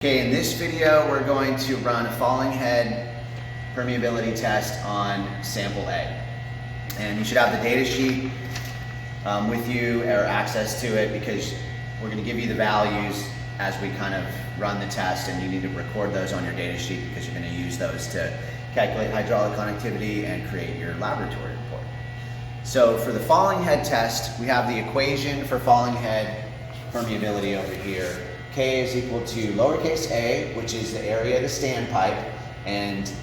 Okay, in this video, we're going to run a falling head permeability test on sample A. And you should have the data sheet with you or access to it, because we're going to give you the values as we kind of run the test, and you need to record those on your data sheet because you're going to use those to calculate hydraulic conductivity and create your laboratory report. So for the falling head test, we have the equation for falling head permeability over here. K is equal to lowercase a, which is the area of the standpipe, and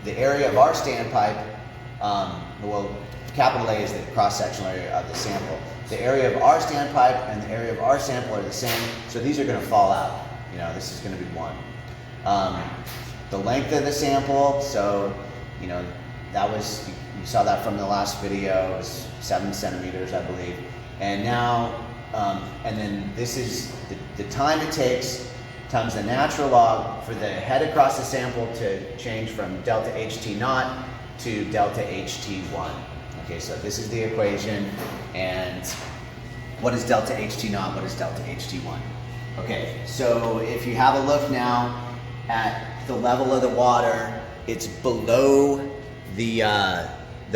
the area of our standpipe, well, capital A is the cross-sectional area of the sample. The area of our standpipe and the area of our sample are the same, so these are going to fall out. You know, this is going to be 1. The length of the sample, so, you know, that was, you saw that from the last video, it was 7 centimeters, I believe. And now, and then this is the time it takes times the natural log for the head across the sample to change from delta HT naught to delta HT1. Okay, so this is the equation, and what is delta HT naught, what is delta HT1? Okay, so if you have a look now at the level of the water, it's below the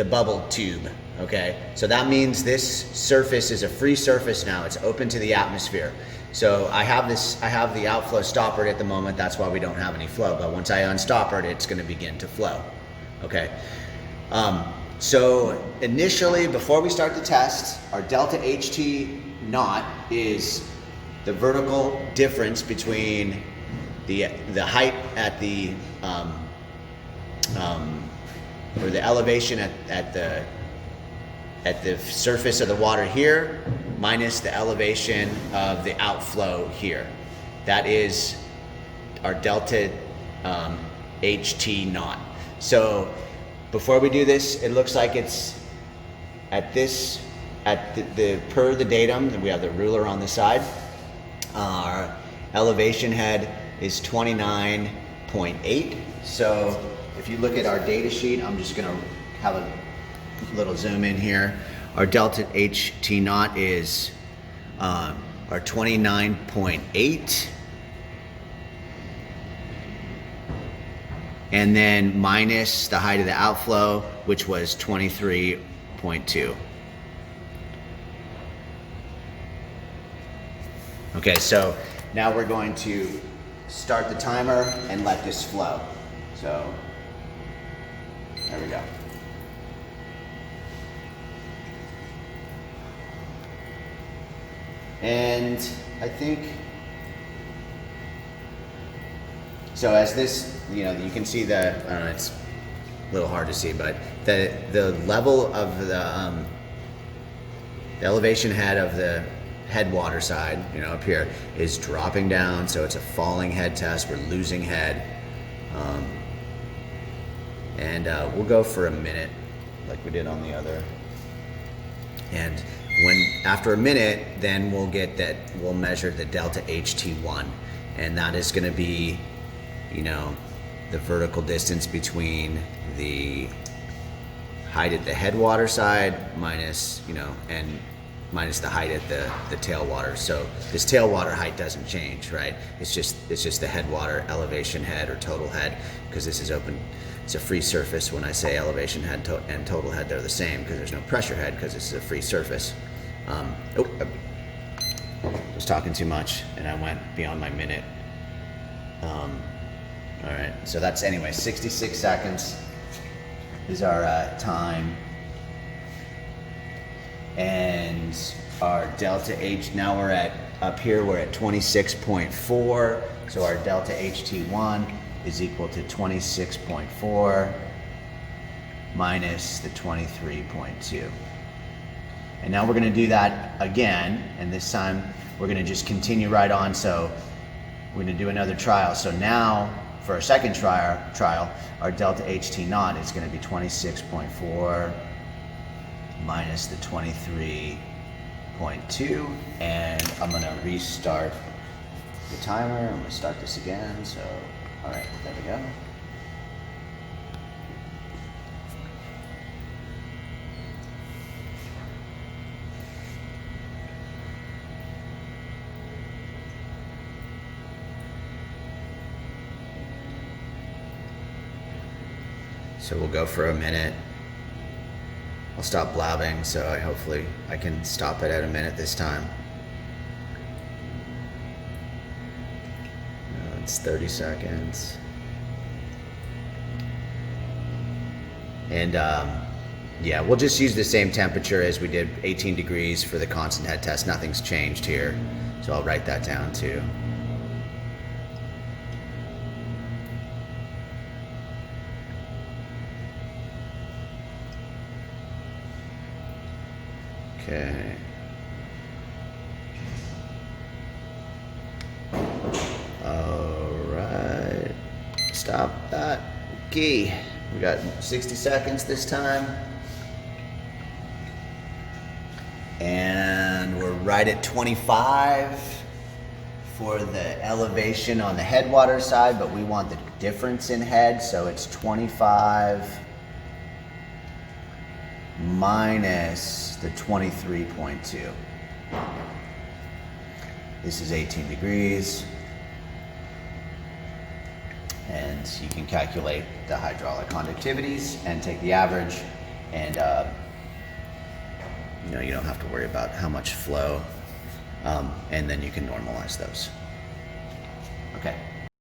bubble tube. Okay, so that means this surface is a free surface now. It's open to the atmosphere. So I have the outflow stoppered at the moment. That's why we don't have any flow. But once I unstopper it, it's going to begin to flow. Okay. So initially, before we start the test, our delta HT naught is the vertical difference between the height at the or the elevation at the surface of the water here minus the elevation of the outflow here. That is our delta HT naught. So before we do this, it looks like it's at the per the datum, we have the ruler on the side. Our elevation head is 29.8. So if you look at our data sheet, I'm just gonna have a little zoom in here. Our delta HT naught is our 29.8, and then minus the height of the outflow, which was 23.2. Okay, so now we're going to start the timer and let this flow. So there we go. And I think, so as this, you know, you can see the, I don't know, it's a little hard to see, but the level of the elevation head of the headwater side, you know, up here, is dropping down. So it's a falling head test. We're losing head. And we'll go for a minute like we did on the other. And after a minute, then we'll measure the delta HT1, and that is going to be, you know, the vertical distance between the height at the headwater side minus, you know, and minus the height at the tailwater. So this tailwater height doesn't change, right? It's just the headwater elevation head or total head, because this is open. It's a free surface. When I say elevation head and total head, they're the same, because there's no pressure head, because this is a free surface. I was talking too much and I went beyond my minute. All right, so that's, anyway, 66 seconds is our time. And our delta H, now we're up here, we're at 26.4. So our delta HT1 is equal to 26.4 minus the 23.2. And now we're going to do that again, and this time we're going to just continue right on. So we're going to do another trial. So now for our second trial, our delta HT naught is going to be 26.4 minus the 23.2, and I'm going to restart the timer. I'm going to start this again. So, all right, there we go. So we'll go for a minute. I'll stop blabbing, so hopefully I can stop it at a minute this time. It's 30 seconds. And yeah, we'll just use the same temperature as we did, 18 degrees for the constant head test. Nothing's changed here. So I'll write that down too. Okay. All right. Stop that. Okay. We got 60 seconds this time. And we're right at 25 for the elevation on the headwater side, but we want the difference in head, so it's 25 minus the 23.2. This is 18 degrees. And you can calculate the hydraulic conductivities and take the average, and you know, you don't have to worry about how much flow, and then you can normalize those. Okay.